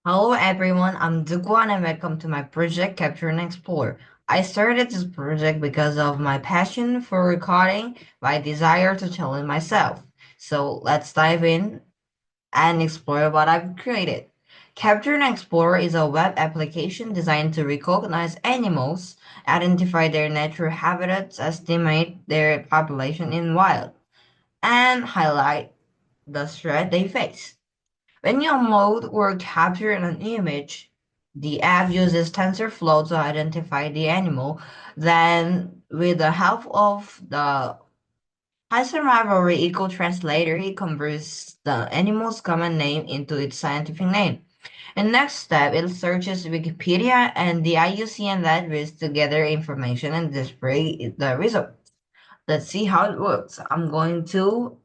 Hello everyone, I'm Dukuan and welcome to my project Capture and Explore. I started this project because of my passion for recording, my desire to challenge myself. So let's dive in and explore what I've created. Capture and Explore is a web application designed to recognize animals, identify their natural habitats, estimate their population in wild, and highlight the threat they face. When you upload or capture an image, the app uses TensorFlow to identify the animal. Then, with the help of the Python library Eco Translator, it converts the animal's common name into its scientific name. And next step, it searches Wikipedia and the IUCN libraries to gather information and display the results. Let's see how it works. I'm going to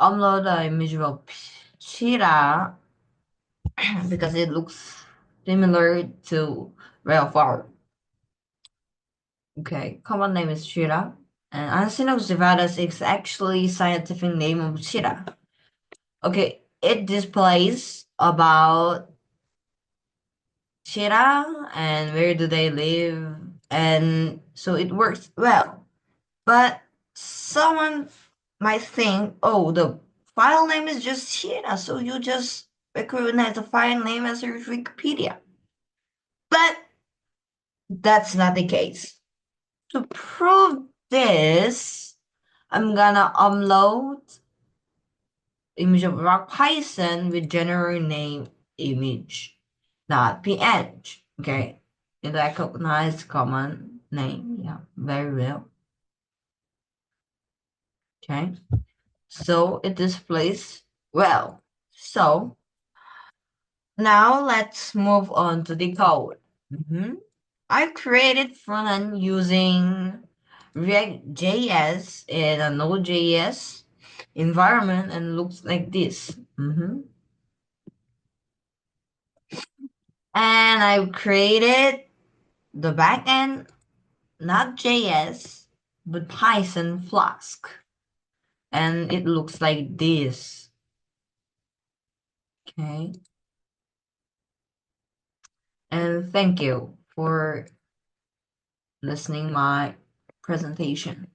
upload the image of cheetah because it looks similar to real flower. Okay, common name is cheetah. And 𝐂𝐻𝐿 is actually scientific name of cheetah. Okay, it displays about cheetah and where do they live, and so it works well. But someone might think, oh, the file name is just cheetah, so you just recognize the file name as your Wikipedia. But that's not the case. To prove this, I'm gonna upload image of rock Python with general name image, not PNG. Okay, it recognized common name. Yeah, very well. Okay, so it displays well. So now let's move on to the code. I created front-end using React.js in a Node.js environment and looks like this. And I created the backend, not JS, but Python Flask. And it looks like this. Okay. And thank you for listening my presentation.